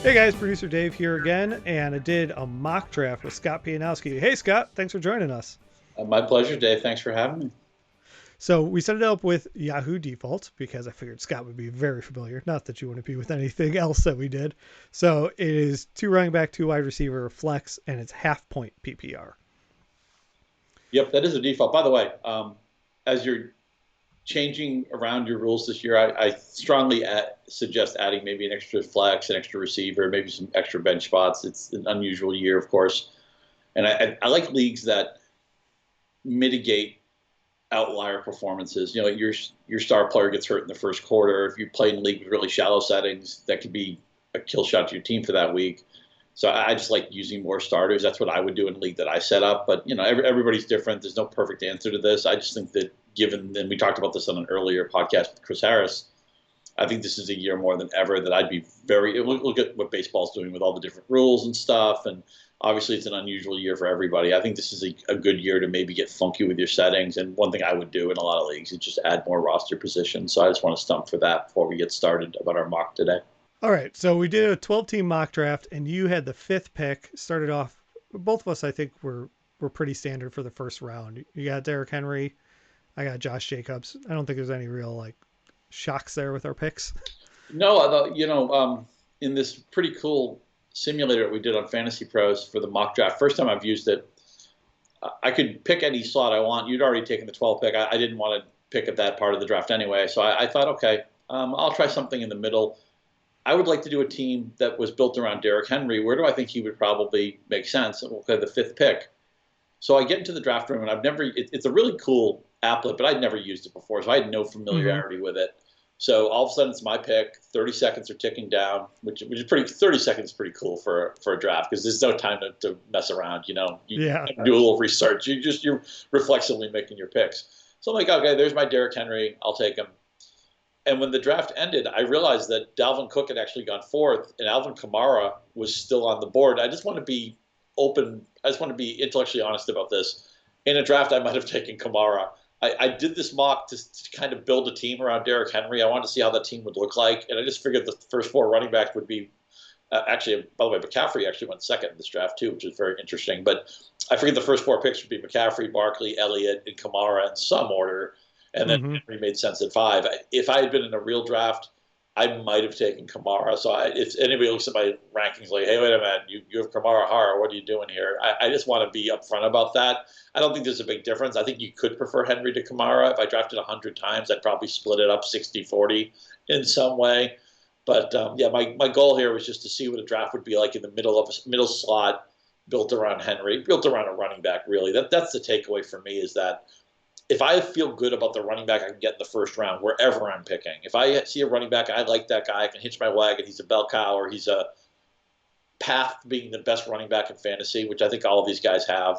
Hey guys, producer Dave here again, and I did a mock draft with Scott Pianowski. Hey Scott, thanks for joining us. My pleasure, Dave. Thanks for having me. So we set it up with Yahoo default because I figured Scott would be very familiar. Not that you wouldn't be with anything else that we did. So it is 2 running back, 2 wide receiver, flex, and it's half point PPR. Yep, that is a default. By the way, as you're changing around your rules this year, I strongly suggest adding maybe an extra flex, an extra receiver, maybe some extra bench spots. It's an unusual year, of course, and I like leagues that mitigate outlier performances. You know, your star player gets hurt in the first quarter. If you play in a league with really shallow settings, that could be a kill shot to your team for that week. So I just like using more starters. That's what I would do in a league that I set up. But you know, everybody's different. There's no perfect answer to this. I just think that given, and we talked about this on an earlier podcast with Chris Harris, I think this is a year more than ever that I'd be very look at what baseball's doing with all the different rules and stuff. And obviously, it's an unusual year for everybody. I think this is a good year to maybe get funky with your settings. And one thing I would do in a lot of leagues is just add more roster positions. So I just want to stump for that before we get started about our mock today. All right, so we did a 12-team mock draft, and you had the 5th pick. Started off, both of us, I think, were pretty standard for the first round. You got Derrick Henry, I got Josh Jacobs. I don't think there's any real like shocks there with our picks. No, in this pretty cool simulator that we did on Fantasy Pros for the mock draft, first time I've used it, I could pick any slot I want. You'd already taken the 12th pick. I didn't want to pick at that part of the draft anyway, so I thought, okay, I'll try something in the middle. I would like to do a team that was built around Derrick Henry. Where do I think he would probably make sense? Okay, the 5th pick. So I get into the draft room, and it's a really cool applet, but I'd never used it before, so I had no familiarity with it. So all of a sudden, it's my pick. 30 seconds are ticking down, which is 30 seconds is pretty cool for a draft because there's no time to mess around. You know, you do a little research. You're reflexively making your picks. So I'm like, okay, there's my Derrick Henry. I'll take him. And when the draft ended, I realized that Dalvin Cook had actually gone 4th, and Alvin Kamara was still on the board. I just want to be open. I just want to be intellectually honest about this. In a draft, I might have taken Kamara. I did this mock to kind of build a team around Derrick Henry. I wanted to see how that team would look like, and I just figured the first 4 running backs would be actually. By the way, McCaffrey actually went 2nd in this draft too, which is very interesting. But I figured the first 4 picks would be McCaffrey, Barkley, Elliott, and Kamara in some order. And then Henry made sense at 5. If I had been in a real draft, I might have taken Kamara. So if anybody looks at my rankings like, hey, wait a minute, you have Kamara Hara, what are you doing here? I just want to be upfront about that. I don't think there's a big difference. I think you could prefer Henry to Kamara. If I drafted 100 times, I'd probably split it up 60-40 in some way. But my goal here was just to see what a draft would be like in the middle slot, built around Henry, built around a running back, really. That's the takeaway for me is that if I feel good about the running back I can get in the first round, wherever I'm picking, if I see a running back, I like that guy, I can hitch my wagon, he's a bell cow, or he's a path to being the best running back in fantasy, which I think all of these guys have,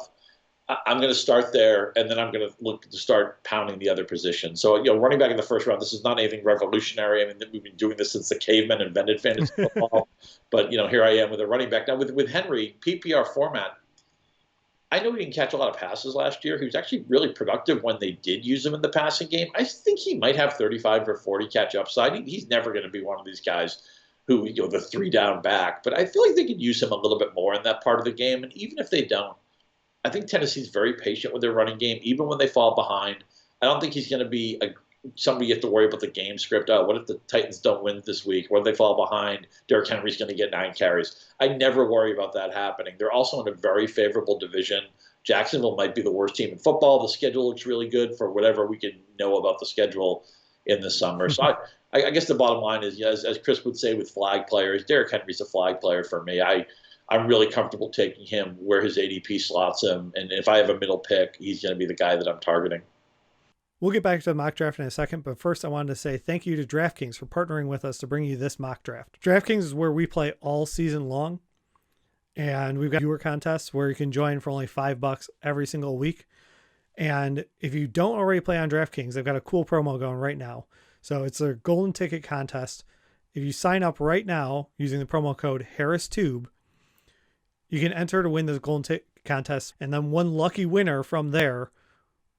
I'm going to start there, and then I'm going to look to start pounding the other position. So, running back in the first round, this is not anything revolutionary. I mean, we've been doing this since the cavemen invented fantasy football. But, here I am with a running back. Now, with Henry, PPR format, I know he didn't catch a lot of passes last year. He was actually really productive when they did use him in the passing game. I think he might have 35 or 40 catch upside. He's never going to be one of these guys who, the 3-down back. But I feel like they could use him a little bit more in that part of the game. And even if they don't, I think Tennessee's very patient with their running game, even when they fall behind. I don't think he's going to be somebody you have to worry about the game script. Oh, what if the Titans don't win this week? What if they fall behind? Derrick Henry's going to get 9 carries. I never worry about that happening. They're also in a very favorable division. Jacksonville might be the worst team in football. The schedule looks really good for whatever we can know about the schedule in the summer. So I guess the bottom line is, as Chris would say with flag players, Derrick Henry's a flag player for me. I'm really comfortable taking him where his ADP slots him. And if I have a middle pick, he's going to be the guy that I'm targeting. We'll get back to the mock draft in a second, but first I wanted to say thank you to DraftKings for partnering with us to bring you this mock draft. DraftKings is where we play all season long, and we've got viewer contests where you can join for only $5 every single week. And if you don't already play on DraftKings, they've got a cool promo going right now. So it's a golden ticket contest. If you sign up right now using the promo code HarrisTube, you can enter to win this golden ticket contest, and then one lucky winner from there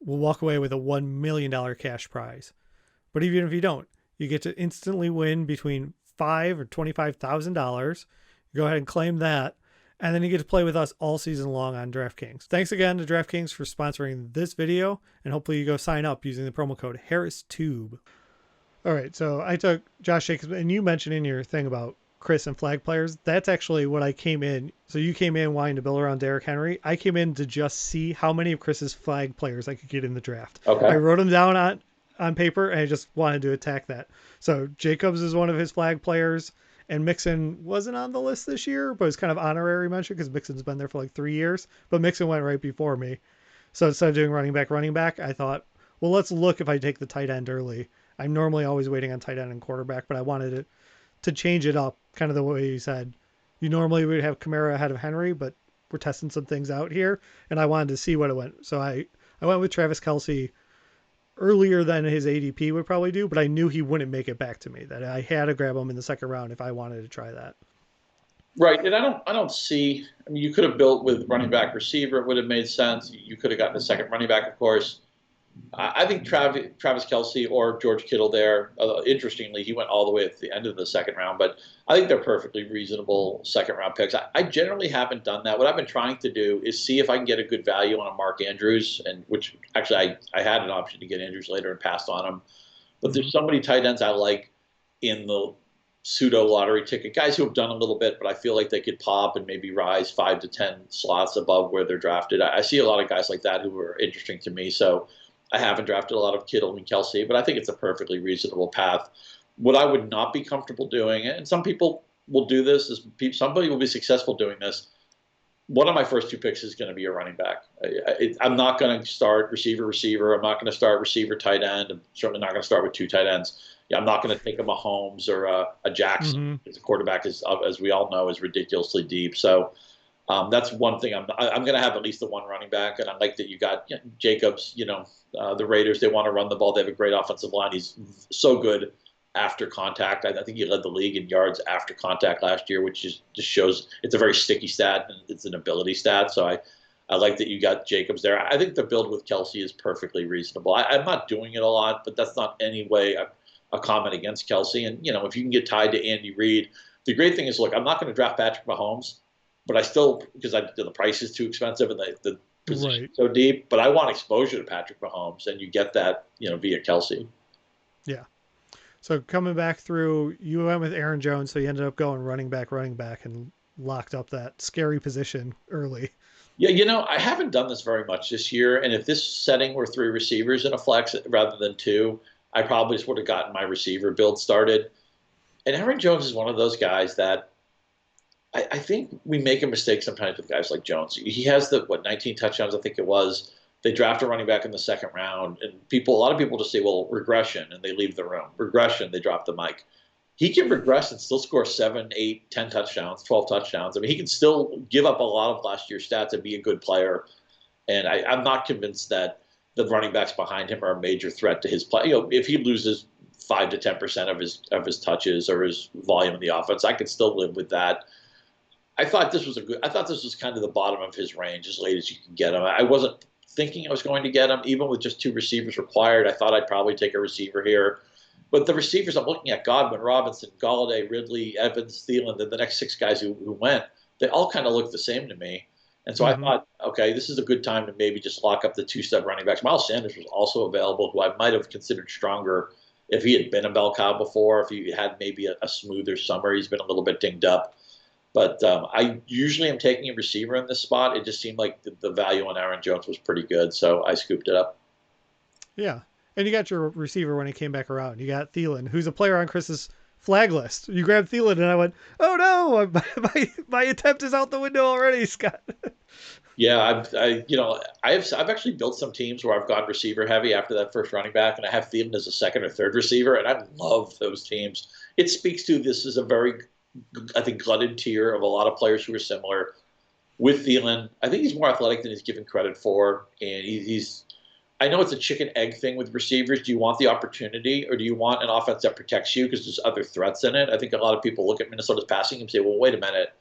will walk away with a $1 million cash prize. But even if you don't, you get to instantly win between $5,000 or $25,000 Go ahead and claim that. And then you get to play with us all season long on DraftKings. Thanks again to DraftKings for sponsoring this video, and hopefully you go sign up using the promo code HarrisTube. All right, so I took Josh Jacobs, and you mentioned in your thing about Chris and flag players. That's actually what I came in. So you came in wanting to build around Derrick Henry. I came in to just see how many of Chris's flag players I could get in the draft. Okay. I wrote them down on paper, and I just wanted to attack that. So Jacobs is one of his flag players, and Mixon wasn't on the list this year, but it's kind of honorary mention because Mixon's been there for like 3 years. But Mixon went right before me. So instead of doing running back, I thought, well, let's look if I take the tight end early. I'm normally always waiting on tight end and quarterback, but I wanted it to change it up, kind of the way you said. You normally would have Kamara ahead of Henry, but we're testing some things out here, and I wanted to see what it went. So I went with Travis Kelce earlier than his ADP would probably do, but I knew he wouldn't make it back to me, that I had to grab him in the second round if I wanted to try that. Right, and I don't see. I mean, you could have built with running back, receiver. It would have made sense. You could have gotten a second running back, of course. I think Travis Kelce or George Kittle there. Interestingly, he went all the way at the end of the second round, but I think they're perfectly reasonable second round picks. I generally haven't done that. What I've been trying to do is see if I can get a good value on a Mark Andrews, and which actually I had an option to get Andrews later and passed on him. But there's so many tight ends I like in the pseudo lottery ticket guys who have done a little bit, but I feel like they could pop and maybe rise 5 to 10 slots above where they're drafted. I see a lot of guys like that who are interesting to me. So I haven't drafted a lot of Kittle and Kelce, but I think it's a perfectly reasonable path. What I would not be comfortable doing, and some people will do this, is somebody will be successful doing this. One of my first 2 picks is going to be a running back. I'm not going to start receiver. I'm not going to start receiver tight end. I'm certainly not going to start with 2 tight ends. Yeah, I'm not going to take a Mahomes or a Jackson. The quarterback is, as we all know, is ridiculously deep. So that's one thing. I'm going to have at least the one running back, and I like that you got Jacobs. The Raiders, they want to run the ball. They have a great offensive line. He's so good after contact. I think he led the league in yards after contact last year, which just shows it's a very sticky stat and it's an ability stat. So I like that you got Jacobs there. I think the build with Kelce is perfectly reasonable. I'm not doing it a lot, but that's not any way a comment against Kelce. And, if you can get tied to Andy Reid, the great thing is, look, I'm not going to draft Patrick Mahomes, but I still, because the price is too expensive and the position so deep, but I want exposure to Patrick Mahomes, and you get that, via Kelce. Yeah. So coming back through, you went with Aaron Jones, so you ended up going running back, and locked up that scary position early. Yeah, I haven't done this very much this year, and if this setting were 3 receivers in a flex rather than 2, I probably just would have gotten my receiver build started. And Aaron Jones is one of those guys that I think we make a mistake sometimes with guys like Jones. He has 19 touchdowns, I think it was. They draft a running back in the second round, and a lot of people just say, well, regression, and they leave the room. Regression, they drop the mic. He can regress and still score 7, 8, 10 touchdowns, 12 touchdowns. I mean, he can still give up a lot of last year's stats and be a good player. And I'm not convinced that the running backs behind him are a major threat to his play. If he loses 5 to 10% of his touches or his volume in the offense, I could still live with that. I thought this was kind of the bottom of his range, as late as you can get him. I wasn't thinking I was going to get him, even with just 2 receivers required. I thought I'd probably take a receiver here. But the receivers I'm looking at, Godwin, Robinson, Galladay, Ridley, Evans, Thielen, the next 6 guys who went, they all kind of look the same to me. And so I thought, okay, this is a good time to maybe just lock up the 2-step running backs. Miles Sanders was also available, who I might have considered stronger if he had been a bell cow before, if he had maybe a smoother summer. He's been a little bit dinged up. But I usually am taking a receiver in this spot. It just seemed like the value on Aaron Jones was pretty good, so I scooped it up. Yeah. And you got your receiver when he came back around. You got Thielen, who's a player on Chris's flag list. You grabbed Thielen, and I went, oh no, my attempt is out the window already, Scott. Yeah, I've actually built some teams where I've gone receiver heavy after that first running back, and I have Thielen as a second or third receiver, and I love those teams. It speaks to this is a very, I think, glutted tier of a lot of players who are similar. With Thielen, I think he's more athletic than he's given credit for, and he's. I know it's a chicken egg thing with receivers. Do you want the opportunity, or do you want an offense that protects you because there's other threats in it? I think a lot of people look at Minnesota's passing and say, well, wait a minute.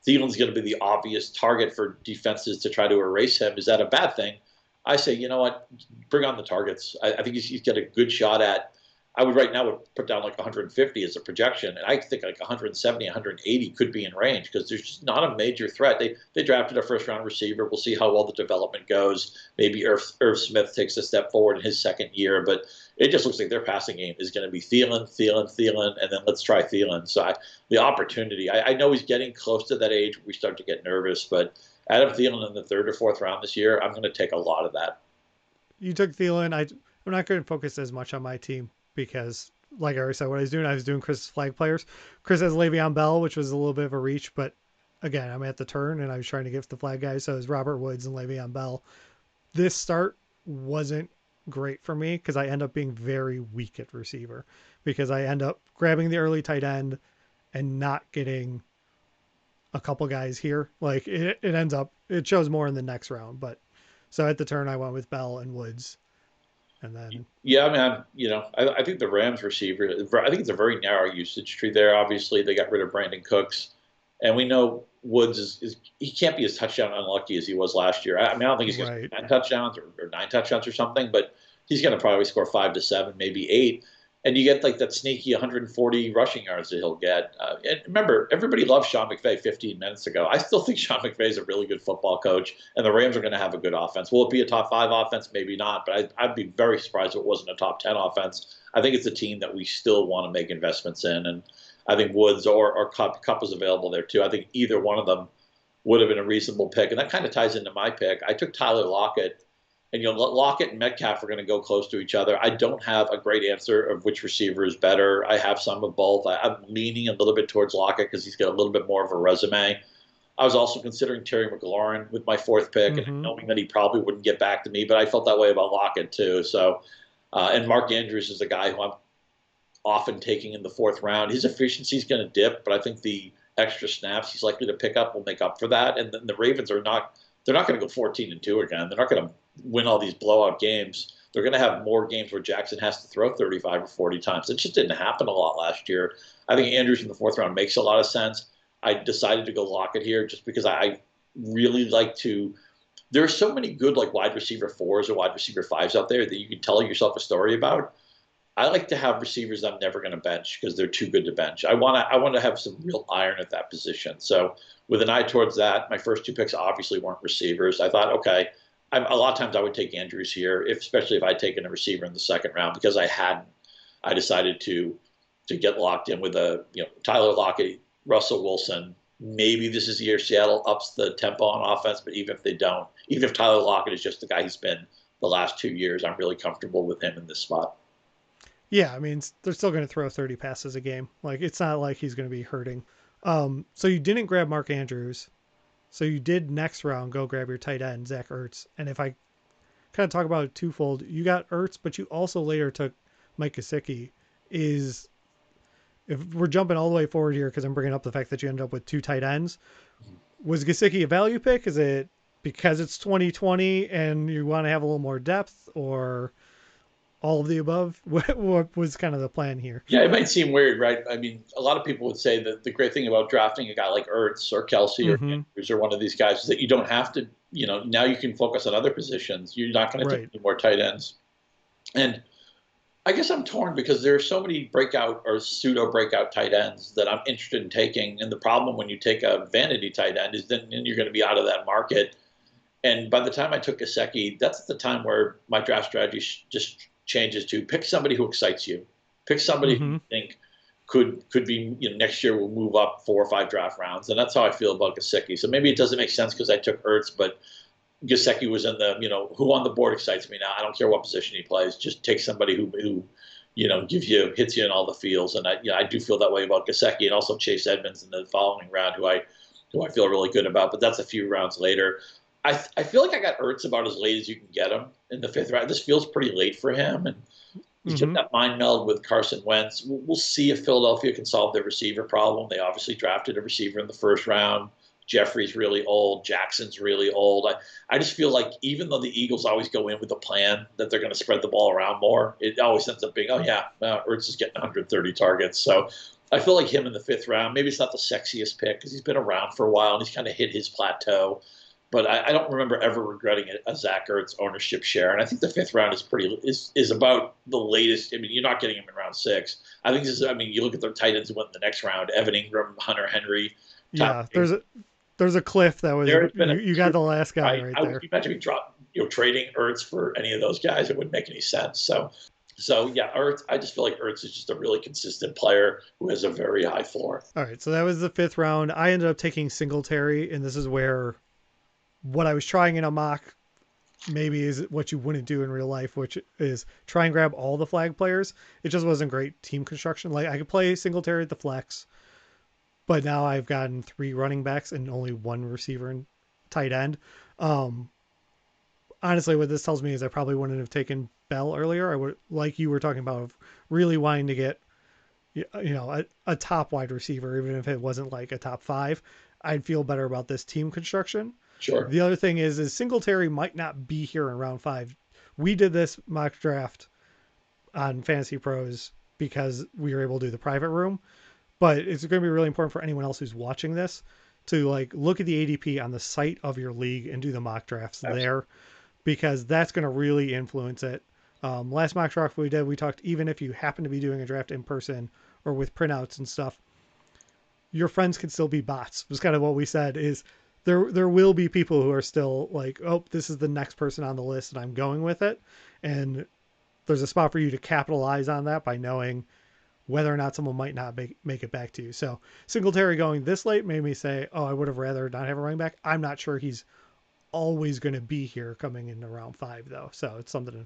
Thielen's going to be the obvious target for defenses to try to erase him. Is that a bad thing? I say, you know what? Bring on the targets. I think he's got a good shot at I would right now would put down like 150 as a projection, and I think like 170, 180 could be in range because there's just not a major threat. They drafted a first round receiver. We'll see how well the development goes. Maybe Irv Smith takes a step forward in his second year, but it just looks like their passing game is going to be Thielen, and then let's try Thielen. So the opportunity, I know he's getting close to that age where we start to get nervous, but Adam Thielen in the third or fourth round this year, I'm going to take a lot of that. You took Thielen. I'm not going to focus as much on my team because, like I already said, what I was doing Chris's flag players. Chris has Le'Veon Bell, which was a little bit of a reach, but again, I'm at the turn and I was trying to give the flag guys. So it was Robert Woods and Le'Veon Bell. This start wasn't great for me because I end up being very weak at receiver because I end up grabbing the early tight end and not getting a couple guys here. Like it shows more in the next round, but so at the turn I went with Bell and Woods. And then, yeah, I mean, I think the Rams receiver, I think it's a very narrow usage tree there. Obviously, they got rid of Brandon Cooks, and we know Woods is he can't be as touchdown unlucky as he was last year. I mean, I don't think he's going to score 10 touchdowns or 9 touchdowns or something, but he's going to probably score 5 to 7, maybe 8. And you get like that sneaky 140 rushing yards that he'll get. And remember, everybody loved Sean McVay 15 minutes ago. I still think Sean McVay is a really good football coach, and the Rams are going to have a good offense. Will it be a top 5 offense? Maybe not, but I'd be very surprised if it wasn't a top 10 offense. I think it's a team that we still want to make investments in, and I think Woods or Cup is available there too. I think either one of them would have been a reasonable pick, and that kind of ties into my pick. I took Tyler Lockett. And Lockett and Metcalf are going to go close to each other. I don't have a great answer of which receiver is better. I have some of both. I'm leaning a little bit towards Lockett because he's got a little bit more of a resume. I was also considering Terry McLaurin with my 4th pick, and knowing that he probably wouldn't get back to me, but I felt that way about Lockett too. So, and Mark Andrews is a guy who I'm often taking in the 4th round. His efficiency is going to dip, but I think the extra snaps he's likely to pick up will make up for that. And then the Ravens are not. They're not going to go 14-2 again. They're not going to win all these blowout games. They're going to have more games where Jackson has to throw 35 or 40 times. It just didn't happen a lot last year. I think Andrews in the 4th round makes a lot of sense. I decided to go Lockett here just because I really like to. There are so many good like wide receiver 4s or wide receiver 5s out there that you can tell yourself a story about. I like to have receivers I'm never going to bench because they're too good to bench. I want to have some real iron at that position. So with an eye towards that, my first 2 picks obviously weren't receivers. I thought, okay, a lot of times I would take Andrews here, especially if I'd taken a receiver in the 2nd round because I hadn't. I decided to get locked in with Tyler Lockett, Russell Wilson. Maybe this is the year Seattle ups the tempo on offense, but even if they don't, even if Tyler Lockett is just the guy he's been the last 2 years, I'm really comfortable with him in this spot. Yeah, I mean, they're still going to throw 30 passes a game. Like, it's not like he's going to be hurting. So you didn't grab Mark Andrews. So you did next round go grab your tight end, Zach Ertz. And if I kind of talk about it twofold, you got Ertz, but you also later took Mike Gesicki. If we're jumping all the way forward here, because I'm bringing up the fact that you ended up with 2 tight ends, was Gesicki a value pick? Is it because it's 2020 and you want to have a little more depth, or all of the above? What was kind of the plan here? Yeah, it might seem weird, right? I mean, a lot of people would say that the great thing about drafting a guy like Ertz or Kelsey or Andrews or one of these guys is that you don't have to, now you can focus on other positions. You're not going to take any more tight ends. And I guess I'm torn because there are so many breakout or pseudo breakout tight ends that I'm interested in taking. And the problem when you take a vanity tight end is then you're going to be out of that market. And by the time I took Gesicki, that's the time where my draft strategy just changes to pick somebody who excites you, pick somebody who you think could be next year will move up 4 or 5 draft rounds, and that's how I feel about Gesicki. So maybe it doesn't make sense because I took Ertz, but Gesicki was in the who on the board excites me now. I don't care what position he plays, just take somebody who hits you in all the fields, and I do feel that way about Gesicki, and also Chase Edmonds in the following round, who I feel really good about, but that's a few rounds later. I feel like I got Ertz about as late as you can get him in the 5th round. This feels pretty late for him, and he's got that mind meld with Carson Wentz. We'll see if Philadelphia can solve their receiver problem. They obviously drafted a receiver in the 1st round. Jeffrey's really old. Jackson's really old. I just feel like even though the Eagles always go in with a plan that they're going to spread the ball around more, it always ends up being, Ertz is getting 130 targets. So I feel like him in the 5th round, maybe it's not the sexiest pick because he's been around for a while and he's kind of hit his plateau. but I don't remember ever regretting a Zach Ertz ownership share. And I think the fifth round is about the latest. I mean, you're not getting him in round 6. I think this is. I mean, you look at the tight ends who went in the next round: Evan Ingram, Hunter Henry. Yeah, there's a cliff that was you got the last guy right there. You imagine me trading Ertz for any of those guys. It wouldn't make any sense. So yeah, Ertz. I just feel like Ertz is just a really consistent player who has a very high floor. All right, so that was the 5th round. I ended up taking Singletary, and this is where what I was trying in a mock maybe is what you wouldn't do in real life, which is try and grab all the flag players. It just wasn't great team construction. Like I could play Singletary at the flex, but now I've gotten 3 running backs and only 1 receiver and tight end. Honestly, what this tells me is I probably wouldn't have taken Bell earlier. I would, like you were talking about, really wanting to get a top wide receiver, even if it wasn't like a top 5. I'd feel better about this team construction. Sure. The other thing is Singletary might not be here in round 5. We did this mock draft on Fantasy Pros because we were able to do the private room, but it's going to be really important for anyone else who's watching this to like look at the ADP on the site of your league and do the mock drafts Absolutely. There, because that's going to really influence it. Last mock draft we did, we talked, even if you happen to be doing a draft in person or with printouts and stuff, your friends can still be bots. Was kind of what we said is there will be people who are still like, oh, this is the next person on the list and I'm going with it. And there's a spot for you to capitalize on that by knowing whether or not someone might not make it back to you. So Singletary going this late made me say, oh, I would have rather not have a running back. I'm not sure he's always going to be here coming into round 5 though. So it's something,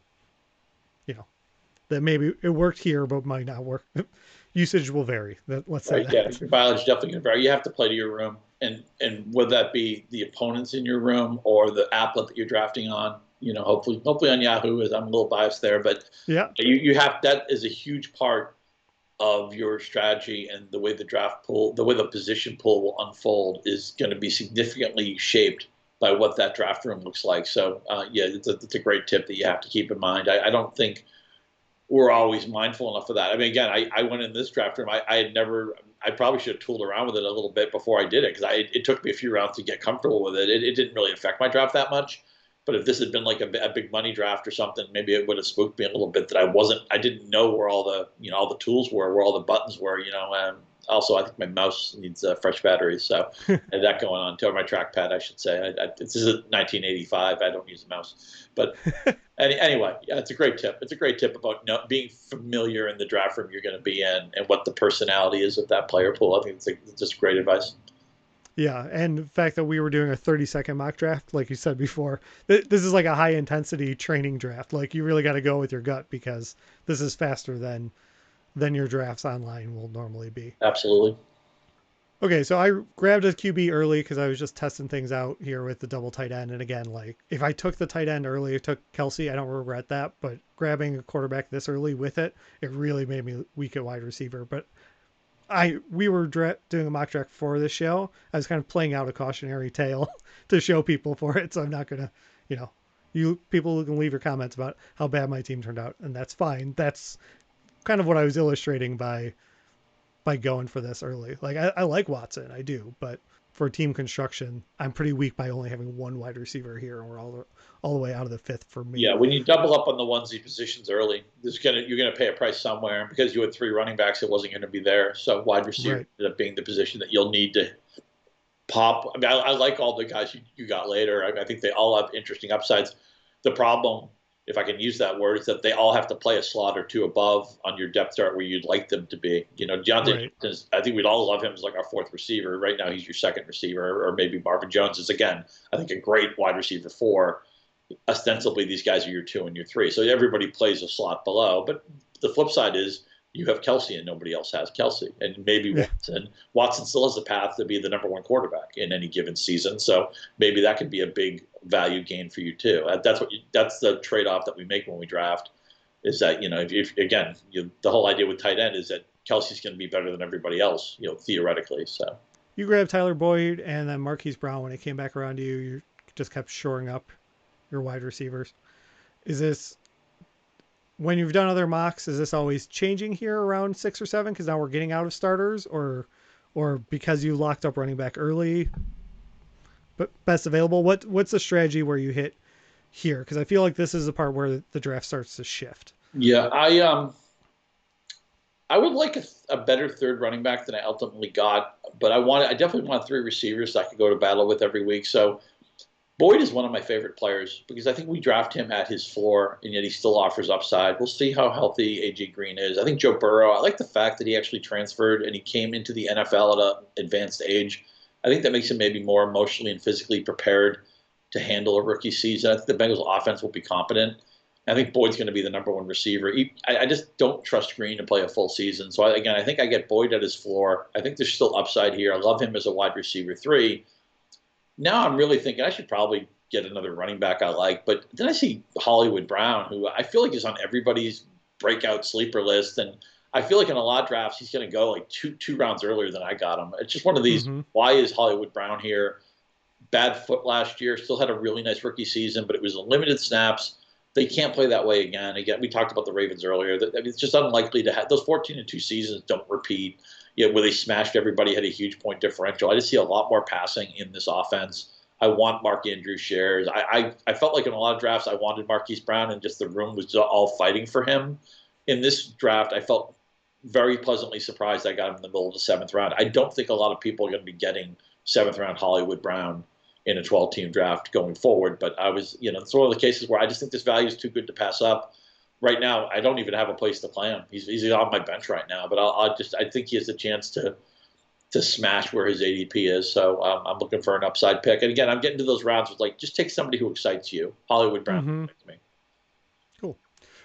that maybe it worked here, but might not work. Usage will vary. Let's say that. Yeah, your mileage definitely going to vary. You have to play to your room. And would that be the opponents in your room or the applet that you're drafting on? Hopefully on Yahoo, as I'm a little biased there, but yeah, you have, that is a huge part of your strategy, and the way the position pool will unfold is going to be significantly shaped by what that draft room looks like. So it's a great tip that you have to keep in mind. I don't think we're always mindful enough of that. I mean, again, I went in this draft room. I probably should have tooled around with it a little bit before I did it, because it took me a few rounds to get comfortable with it. It didn't really affect my draft that much. But if this had been like a big money draft or something, maybe it would have spooked me a little bit that I didn't know where all the tools were, where all the buttons were, also, I think my mouse needs fresh batteries, so I had that going on too. Or my trackpad, I should say. This is 1985. I don't use a mouse, but anyway, yeah, it's a great tip. It's a great tip about being familiar in the draft room you're going to be in and what the personality is of that player pool. I think it's just great advice. Yeah, and the fact that we were doing a 30-second mock draft, like you said before, this is like a high-intensity training draft. Like you really got to go with your gut, because this is faster than your drafts online will normally be. Absolutely. Okay, so I grabbed a QB early because I was just testing things out here with the double tight end. And again, like if I took the tight end early, I took Kelsey, I don't regret that. But grabbing a quarterback this early with it really made me weak at wide receiver. But we were doing a mock draft for this show. I was kind of playing out a cautionary tale to show people for it. So I'm not going to, you people can leave your comments about how bad my team turned out, and that's fine. That's kind of what I was illustrating by going for this early. Like I like Watson, I do, but for team construction, I'm pretty weak by only having 1 wide receiver here, and we're all the way out of the 5th for me. Yeah, when you double up on the onesie positions early, you're gonna pay a price somewhere, and because you had 3 running backs, it wasn't gonna be there. So wide receiver ended up being the position that you'll need to pop. I mean, I like all the guys you got later. I think they all have interesting upsides. The problem, if I can use that word, is that they all have to play a slot or 2 above on your depth chart where you'd like them to be. Deontay, I think we'd all love him as like our 4th receiver. Right now, he's your 2nd receiver, or maybe Marvin Jones is, again, I think a great wide receiver 4. Ostensibly, these guys are your 2 and your 3. So everybody plays a slot below. But the flip side is you have Kelsey and nobody else has Kelsey. And maybe Watson. Watson still has a path to be the number 1 quarterback in any given season. So maybe that could be a big value gain for you too. That's the trade-off that we make when we draft, is that, the whole idea with tight end is that Kelsey's going to be better than everybody else, theoretically. So you grabbed Tyler Boyd and then Marquise Brown. When it came back around to you, you just kept shoring up your wide receivers. Is this, when you've done other mocks, is this always changing here around 6 or 7 because now we're getting out of starters, or because you locked up running back early? best available. What's the strategy where you hit here? Because I feel like this is the part where the draft starts to shift. Yeah, I would like a better third running back than I ultimately got, but I definitely want three receivers that I could go to battle with every week. So Boyd is one of my favorite players because I think we draft him at his floor, and yet he still offers upside. We'll see how healthy AJ Green is. I think Joe Burrow. I like the fact that he actually transferred and he came into the NFL at an advanced age. I think that makes him maybe more emotionally and physically prepared to handle a rookie season. I think the Bengals offense will be competent. I think Boyd's going to be the number one receiver. I just don't trust Green to play a full season. So again, I think I get Boyd at his floor. I think there's still upside here. I love him as a wide receiver 3. Now I'm really thinking I should probably get another running back I like. But then I see Hollywood Brown, who I feel like is on everybody's breakout sleeper list. And I feel like in a lot of drafts, he's going to go like two rounds earlier than I got him. It's just one of these, why is Hollywood Brown here? Bad foot last year, still had a really nice rookie season, but it was limited snaps. They can't play that way again. Again, we talked about the Ravens earlier. It's just unlikely to have those 14-2 seasons don't repeat. Where they smashed everybody, had a huge point differential. I just see a lot more passing in this offense. I want Mark Andrews shares. I felt like in a lot of drafts I wanted Marquise Brown, and just the room was all fighting for him. In this draft, I felt very pleasantly surprised I got him in the middle of the 7th round. I don't think a lot of people are going to be getting 7th round Hollywood Brown in a 12-team draft going forward. But I was, it's one of the cases where I just think this value is too good to pass up. Right now, I don't even have a place to play him. He's on my bench right now, but I think he has a chance to smash where his ADP is. So I'm looking for an upside pick. And again, I'm getting to those rounds with like, just take somebody who excites you. Hollywood Brown. Me. Cool.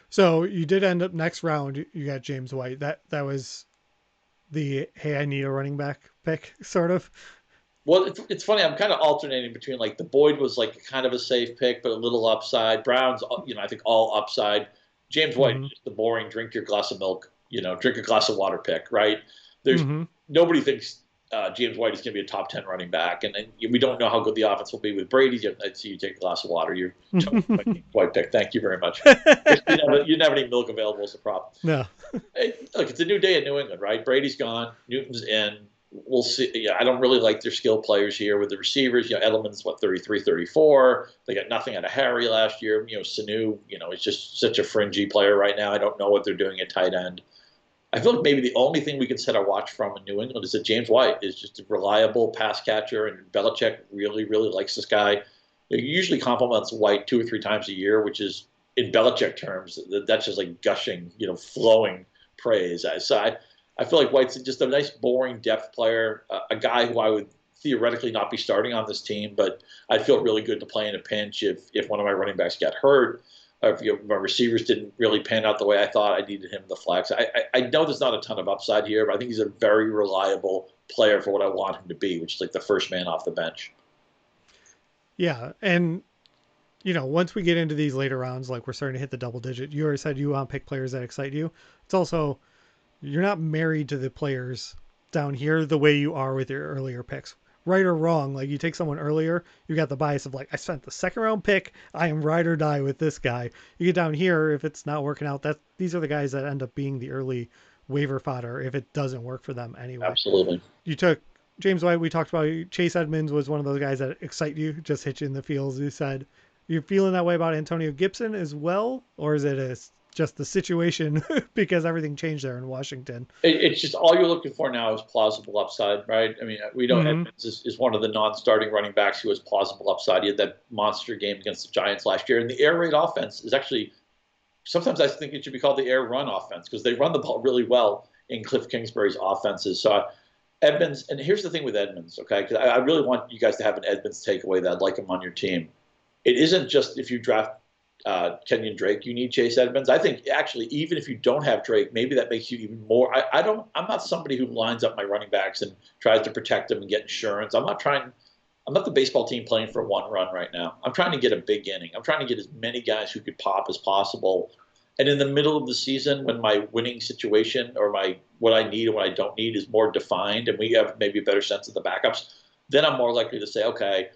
So you did end up next round. You got James White. That was the, hey, I need a running back pick sort of. Well, it's funny. I'm kind of alternating between like the Boyd was like kind of a safe pick, but a little upside. Brown's, I think all upside. James White is just the boring drink your glass of milk, drink a glass of water pick, right? There's nobody thinks James White is going to be a top 10 running back, and we don't know how good the offense will be with Brady. I'd see you take a glass of water. You're White pick. Thank you very much. You didn't have any milk available as a prop. No. Hey, look, it's a new day in New England, right? Brady's gone. Newton's in. We'll see. Yeah, I don't really like their skill players here with the receivers. Edelman's 33, 34. They got nothing out of Harry last year. Sanu, is just such a fringy player right now. I don't know what they're doing at tight end. I feel like maybe the only thing we can set our watch from in New England is that James White is just a reliable pass catcher, and Belichick really, really likes this guy. He usually compliments White 2 or 3 times a year, which is, in Belichick terms, that's just like gushing, flowing praise. So I feel like White's just a nice, boring depth player, a guy who I would theoretically not be starting on this team, but I'd feel really good to play in a pinch if one of my running backs got hurt, or if my receivers didn't really pan out the way I thought I needed him in the flex. I know there's not a ton of upside here, but I think he's a very reliable player for what I want him to be, which is like the first man off the bench. Yeah, and once we get into these later rounds, like we're starting to hit the double digit, you already said you want to pick players that excite you. It's also, you're not married to the players down here the way you are with your earlier picks. Right or wrong, like you take someone earlier, you got the bias of like, I spent the 2nd round pick, I am ride or die with this guy. You get down here, if it's not working out, these are the guys that end up being the early waiver fodder if it doesn't work for them anyway. Absolutely. You took James White, we talked about. Chase Edmonds was one of those guys that excite you, just hit you in the feels. You said, you're feeling that way about Antonio Gibson as well, or is it just the situation because everything changed there in Washington? It's just all you're looking for now is plausible upside, right? I mean, we know Edmonds is one of the non-starting running backs who has plausible upside. He had that monster game against the Giants last year, and the air raid offense is actually, sometimes I think it should be called the air run offense because they run the ball really well in Cliff Kingsbury's offenses. So Edmonds, and here's the thing with Edmonds, okay? Because I really want you guys to have an Edmonds takeaway that I'd like him on your team. It isn't just if you draft Kenyon Drake, you need Chase Edmonds. I think actually, even if you don't have Drake, maybe that makes you even more. I'm not somebody who lines up my running backs and tries to protect them and get insurance. I'm not the baseball team playing for one run right now. I'm trying to get a big inning. I'm trying to get as many guys who could pop as possible. And in the middle of the season, when my winning situation or what I need and what I don't need is more defined, and we have maybe a better sense of the backups, then I'm more likely to say, okay,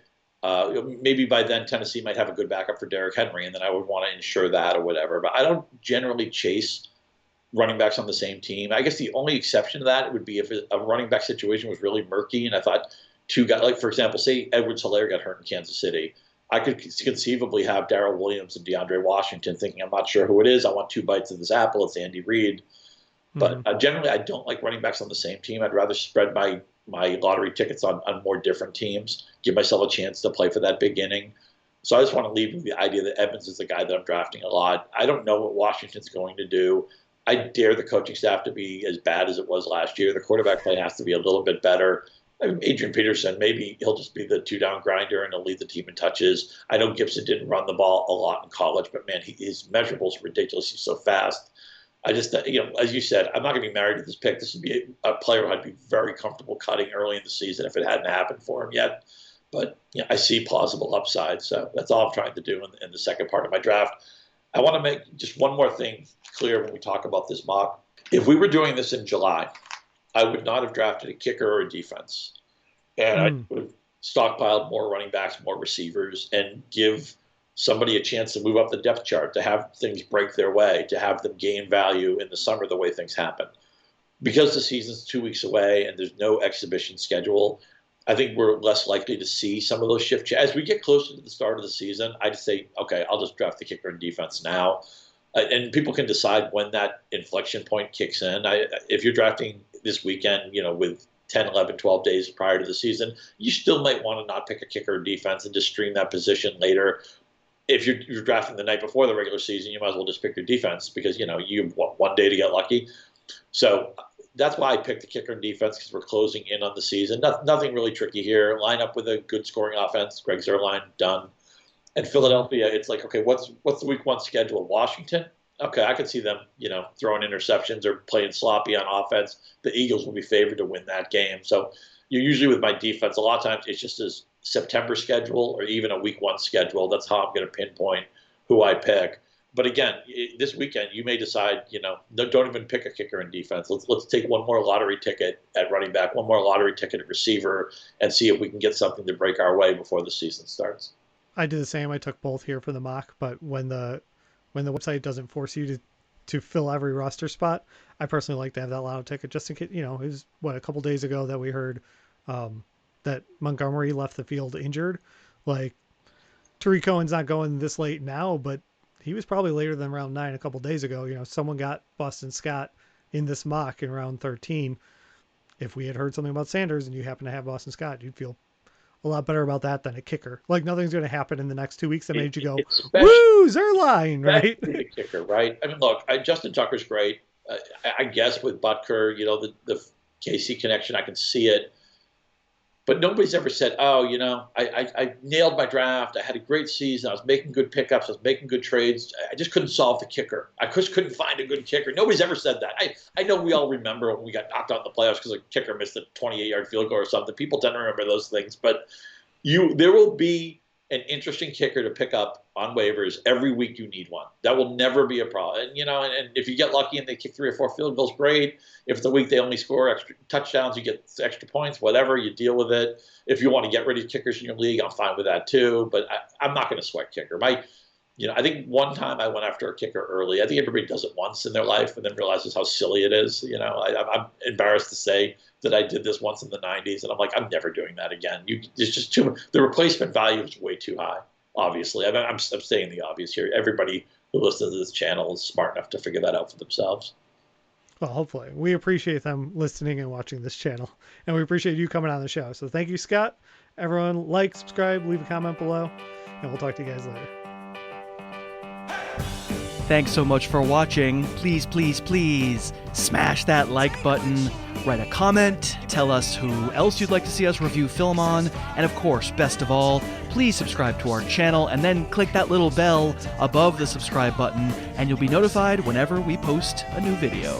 maybe by then Tennessee might have a good backup for Derrick Henry, and then I would want to ensure that or whatever. But I don't generally chase running backs on the same team. I guess the only exception to that would be if a running back situation was really murky, and I thought two guys, like for example, say Edwards-Helaire got hurt in Kansas City. I could conceivably have Darrell Williams and DeAndre Washington thinking, I'm not sure who it is. I want two bites of this apple. It's Andy Reid. But generally, I don't like running backs on the same team. I'd rather spread my lottery tickets on more different teams, give myself a chance to play for that big inning. So I just want to leave with the idea that Evans is the guy that I'm drafting a lot. I don't know what Washington's going to do. I dare the coaching staff to be as bad as it was last year. The quarterback play has to be a little bit better. I mean, Adrian Peterson, maybe he'll just be the two-down grinder and he'll lead the team in touches. I know Gibson didn't run the ball a lot in college, but, man, his measurables are ridiculous. He's so fast. I just, as you said, I'm not going to be married to this pick. This would be a player I'd be very comfortable cutting early in the season if it hadn't happened for him yet. But I see plausible upside, so that's all I'm trying to do in the second part of my draft. I want to make just one more thing clear when we talk about this mock. If we were doing this in July, I would not have drafted a kicker or a defense. And I would have stockpiled more running backs, more receivers, and give somebody a chance to move up the depth chart, to have things break their way, to have them gain value in the summer the way things happen. Because the season's 2 weeks away and there's no exhibition schedule, I think we're less likely to see some of those shift. As we get closer to the start of the season, I just say, okay, I'll just draft the kicker and defense now. And people can decide when that inflection point kicks in. If you're drafting this weekend, with 10, 11, 12 days prior to the season, you still might want to not pick a kicker or defense and just stream that position later. If you're drafting the night before the regular season, you might as well just pick your defense because, you have 1 day to get lucky. So that's why I picked the kicker and defense, because we're closing in on the season. Nothing really tricky here. Line up with a good scoring offense. Greg Zuerlein, done. And Philadelphia, it's like, okay, what's the week 1 schedule? Washington? Okay, I could see them, throwing interceptions or playing sloppy on offense. The Eagles will be favored to win that game. So you're usually with my defense. A lot of times it's just a September schedule or even a week 1 schedule. That's how I'm going to pinpoint who I pick. But again, this weekend you may decide, don't even pick a kicker in defense. Let's take one more lottery ticket at running back, one more lottery ticket at receiver, and see if we can get something to break our way before the season starts. I did the same. I took both here for the mock, but when the website doesn't force you to fill every roster spot, I personally like to have that lotto ticket just in case. It was a couple days ago that we heard that Montgomery left the field injured. Like, Tariq Cohen's not going this late now, but he was probably later than round 9 a couple days ago. Someone got Boston Scott in this mock in round 13. If we had heard something about Sanders and you happen to have Boston Scott, you'd feel a lot better about that than a kicker. Like, nothing's going to happen in the next 2 weeks that made you go, woo, Zuerlein, right? The kicker, right? I mean, look, Justin Tucker's great. I guess with Butker, the KC connection, I can see it. But nobody's ever said, I nailed my draft. I had a great season. I was making good pickups. I was making good trades. I just couldn't solve the kicker. I just couldn't find a good kicker. Nobody's ever said that. I know we all remember when we got knocked out in the playoffs because a kicker missed a 28-yard field goal or something. People tend to remember those things. But there will be an interesting kicker to pick up on waivers every week. You need one. That will never be a problem. And, and if you get lucky and they kick 3 or 4 field goals, great. If the week they only score extra touchdowns, you get extra points, whatever, you deal with it. If you want to get rid of kickers in your league, I'm fine with that too. But I'm not going to sweat kicker. I think one time I went after a kicker early. I think everybody does it once in their life and then realizes how silly it is. I'm embarrassed to say that I did this once in the 90s, and I'm like, I'm never doing that again. It's just too much. The replacement value is way too high, obviously. I'm saying the obvious here. Everybody who listens to this channel is smart enough to figure that out for themselves. Well, hopefully. We appreciate them listening and watching this channel, and we appreciate you coming on the show. So thank you, Scott. Everyone, like, subscribe, leave a comment below, and we'll talk to you guys later. Thanks so much for watching. Please, please, please smash that like button, write a comment, tell us who else you'd like to see us review film on, and of course, best of all, please subscribe to our channel and then click that little bell above the subscribe button and you'll be notified whenever we post a new video.